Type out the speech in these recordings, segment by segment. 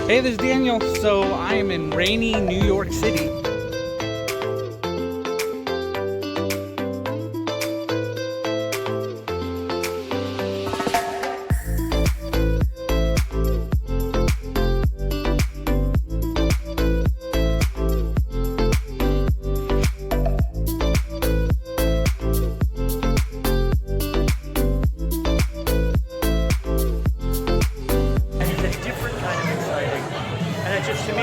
Hey, this is Daniel. So I am in rainy New York City. Just to me,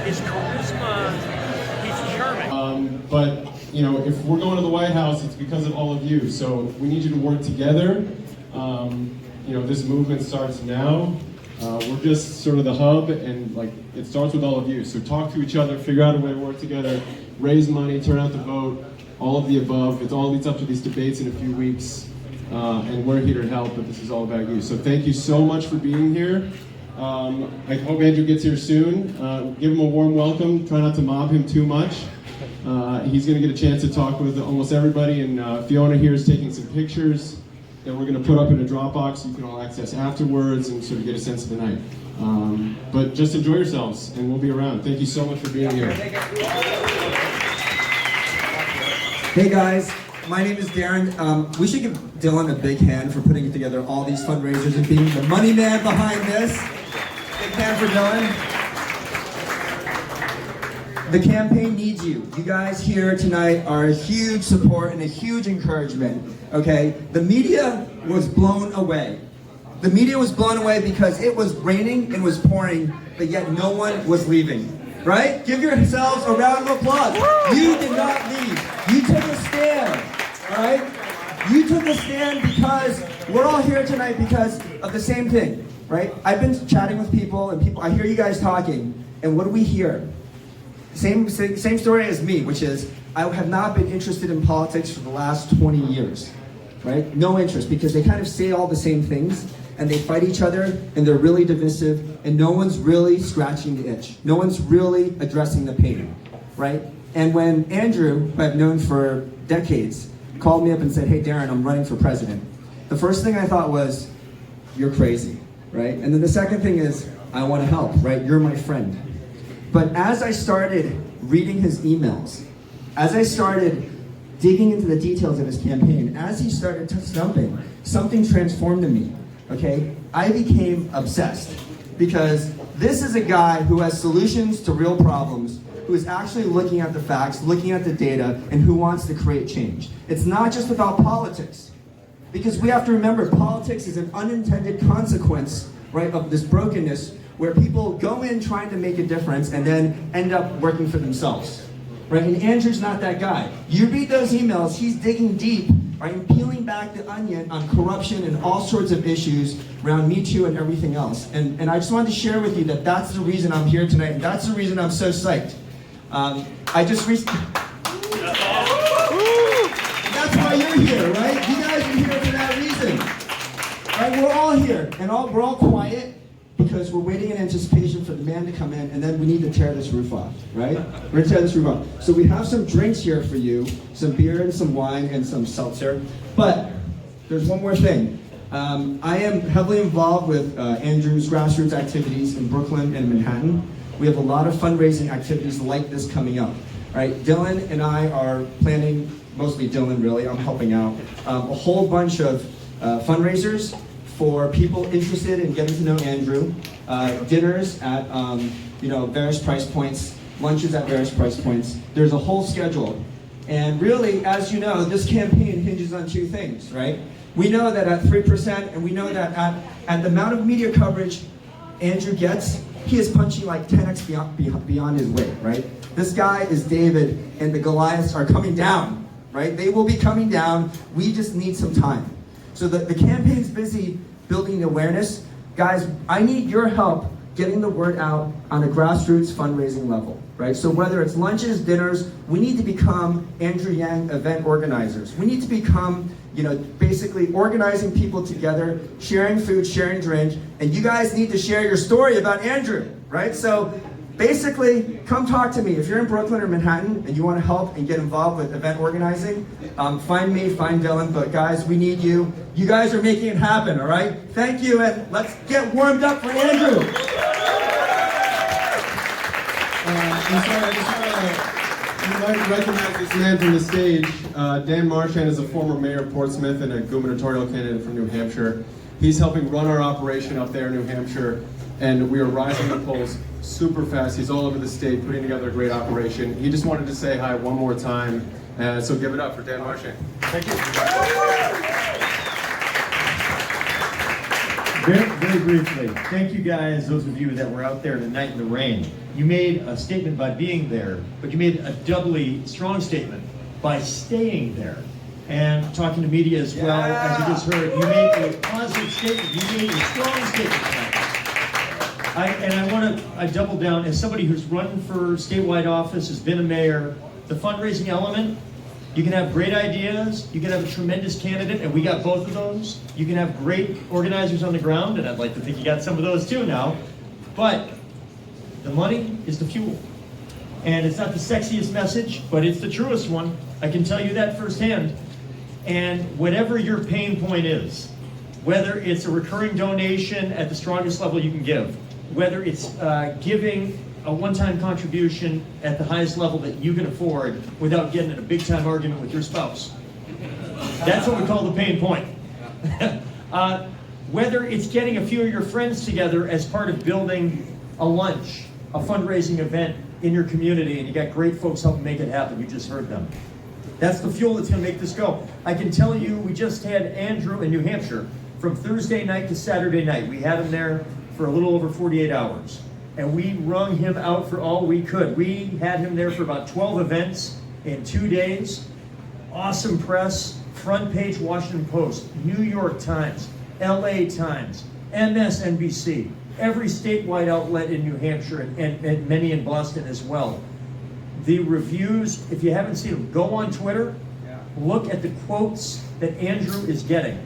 his charisma, he's charming. But you know, if we're going to the White House, it's because of all of you. So we need you to work together. You know, this movement starts now. We're just sort of the hub, and like it starts with all of you. So talk to each other, figure out a way to work together, raise money, turn out the vote, all of the above. It all leads up to these debates in a few weeks. And we're here to help, but this is all about you. So thank you so much for being here. I hope Andrew gets here soon. Give him a warm welcome. Try not to mob him too much. He's going to get a chance to talk with almost everybody, and Fiona here is taking some pictures that we're going to put up in a Dropbox you can all access afterwards and sort of get a sense of the night. But just enjoy yourselves, and we'll be around. Thank you so much for being here. Hey guys. My name is Darren. We should give Dylan a big hand for putting together all these fundraisers and being the money man behind this. Big hand for Dylan. The campaign needs you. You guys here tonight are a huge support and a huge encouragement, okay? The media was blown away. The media was blown away because it was raining and was pouring, but yet no one was leaving, right? Give yourselves a round of applause. You did not leave. You took a stand. All right? You took a stand because we're all here tonight because of the same thing, right? I've been chatting with people, and I hear you guys talking, and what do we hear? Same story as me, which is I have not been interested in politics for the last 20 years, right? No interest, because they kind of say all the same things, and they fight each other, and they're really divisive, and no one's really scratching the itch. No one's really addressing the pain, right? And when Andrew, who I've known for decades, called me up and said, hey Darren, I'm running for president, the first thing I thought was, you're crazy, right? And then the second thing is, I want to help, right? You're my friend. But as I started reading his emails, as I started digging into the details of his campaign, as he started stumping, something transformed in me, okay? I became obsessed, because this is a guy who has solutions to real problems, who is actually looking at the facts, looking at the data, and who wants to create change. It's not just about politics, because we have to remember politics is an unintended consequence, right, of this brokenness where people go in trying to make a difference and then end up working for themselves, right? And Andrew's not that guy. You read those emails, he's digging deep, right, and peeling back the onion on corruption and all sorts of issues around Me Too and everything else. And I just wanted to share with you that that's the reason I'm here tonight, and that's the reason I'm so psyched. I just recently... That's why you're here, right? You guys are here for that reason. Right? We're all here, and we're all quiet because we're waiting in anticipation for the man to come in, and then we need to tear this roof off, right? We're going to tear this roof off. So we have some drinks here for you, some beer and some wine and some seltzer, but there's one more thing. I am heavily involved with Andrew's grassroots activities in Brooklyn and Manhattan. We have a lot of fundraising activities like this coming up. Right? Dylan and I are planning, mostly Dylan really, I'm helping out, a whole bunch of fundraisers for people interested in getting to know Andrew, dinners at various price points, lunches at various price points. There's a whole schedule. And really, as you know, this campaign hinges on two things, right? We know that at 3%, and we know that at the amount of media coverage Andrew gets, he is punching like 10x beyond his weight, right? This guy is David, and the Goliaths are coming down, right? They will be coming down. We just need some time. So the campaign's busy building the awareness. Guys, I need your help getting the word out on a grassroots fundraising level, right? So whether it's lunches, dinners, we need to become Andrew Yang event organizers. We need to become, basically organizing people together, sharing food, sharing drink, and you guys need to share your story about Andrew, right? So Basically, come talk to me. If you're in Brooklyn or Manhattan and you want to help and get involved with event organizing, find me, find Dylan. But guys, we need you. You guys are making it happen, all right? Thank you, and let's get warmed up for Andrew. I'd like to recognize this man from the stage. Dan Marchand is a former mayor of Portsmouth and a gubernatorial candidate from New Hampshire. He's helping run our operation up there in New Hampshire, and we are rising the polls super fast. He's all over the state putting together a great operation. He just wanted to say hi one more time, so give it up for Dan Marchand. Thank you. Very briefly, thank you guys, those of you that were out there tonight in the rain. You made a statement by being there, but you made a doubly strong statement by staying there and talking to media as well. As you just heard, you made a positive statement. You made a strong statement tonight. I double down as somebody who's run for statewide office, has been a mayor. The fundraising element, you can have great ideas, you can have a tremendous candidate, and we got both of those. You can have great organizers on the ground, and I'd like to think you got some of those too now. But the money is the fuel. And it's not the sexiest message, but it's the truest one. I can tell you that firsthand. And whatever your pain point is, whether it's a recurring donation at the strongest level you can give, whether it's giving a one-time contribution at the highest level that you can afford without getting in a big-time argument with your spouse. That's what we call the pain point. Whether it's getting a few of your friends together as part of building a lunch, a fundraising event in your community, and you got great folks helping make it happen. You just heard them. That's the fuel that's going to make this go. I can tell you, we just had Andrew in New Hampshire from Thursday night to Saturday night. We had him there for a little over 48 hours. And we wrung him out for all we could. We had him there for about 12 events in 2 days. Awesome press, front page Washington Post, New York Times, LA Times, MSNBC, every statewide outlet in New Hampshire and many in Boston as well. The reviews, if you haven't seen them, go on Twitter, look at the quotes that Andrew is getting.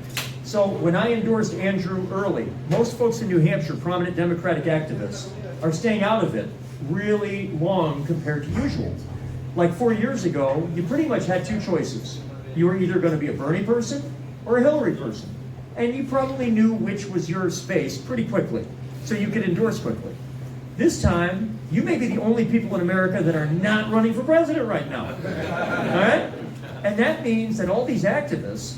So when I endorsed Andrew early, most folks in New Hampshire, prominent Democratic activists, are staying out of it really long compared to usual. Like 4 years ago, you pretty much had two choices. You were either going to be a Bernie person or a Hillary person. And you probably knew which was your space pretty quickly, so you could endorse quickly. This time, you may be the only people in America that are not running for president right now. All right? And that means that all these activists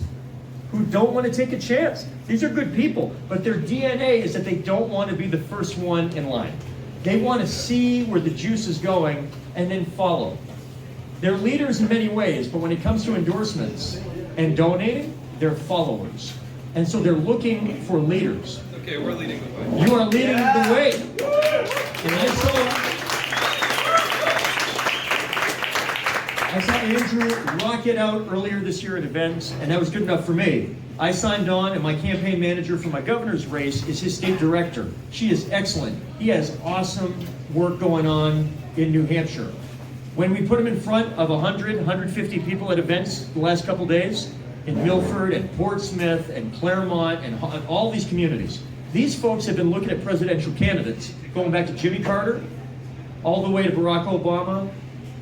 who don't want to take a chance, these are good people, but their DNA is that they don't want to be the first one in line. They want to see where the juice is going and then follow. They're leaders in many ways, but when it comes to endorsements and donating, they're followers. And so they're looking for leaders. Okay, we're leading the way. You are leading the way. And I saw Andrew rock it out earlier this year at events, and that was good enough for me. I signed on, and my campaign manager for my governor's race is his state director. She is excellent. He has awesome work going on in New Hampshire. When we put him in front of 100, 150 people at events the last couple days, in Milford and Portsmouth and Claremont and all these communities, these folks have been looking at presidential candidates, going back to Jimmy Carter, all the way to Barack Obama,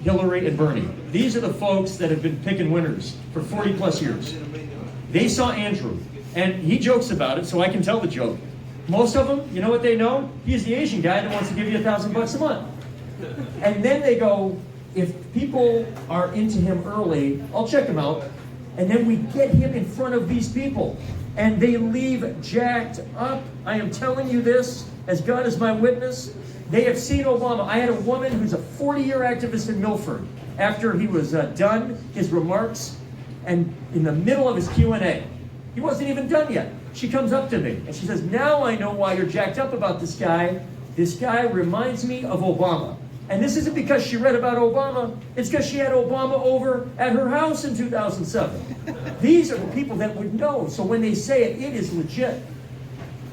Hillary, and Bernie. These are the folks that have been picking winners for 40 plus years. They saw Andrew, and he jokes about it, so I can tell the joke. Most of them, you know what they know? He's the Asian guy that wants to give you $1,000 a month. And then they go, if people are into him early, I'll check him out. And then we get him in front of these people, and they leave jacked up. I am telling you this, as God is my witness. They have seen Obama. I had a woman who's a 40-year activist in Milford. After he was done his remarks, and in the middle of his Q&A, he wasn't even done yet. She comes up to me, and she says, now I know why you're jacked up about this guy. This guy reminds me of Obama. And this isn't because she read about Obama. It's because she had Obama over at her house in 2007. These are the people that would know. So when they say it, it is legit.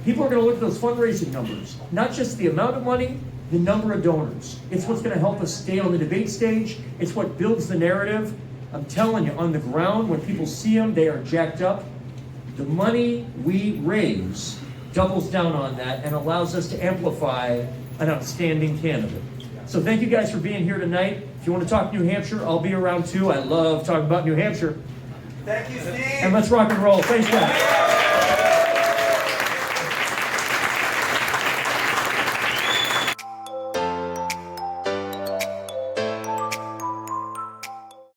People are going to look at those fundraising numbers, not just the amount of money, the number of donors. It's what's going to help us stay on the debate stage. It's what builds the narrative. I'm telling you, on the ground, when people see them, they are jacked up. The money we raise doubles down on that and allows us to amplify an outstanding candidate. So thank you guys for being here tonight. If you want to talk New Hampshire, I'll be around too. I love talking about New Hampshire. Thank you, Steve. And let's rock and roll. Thanks, guys.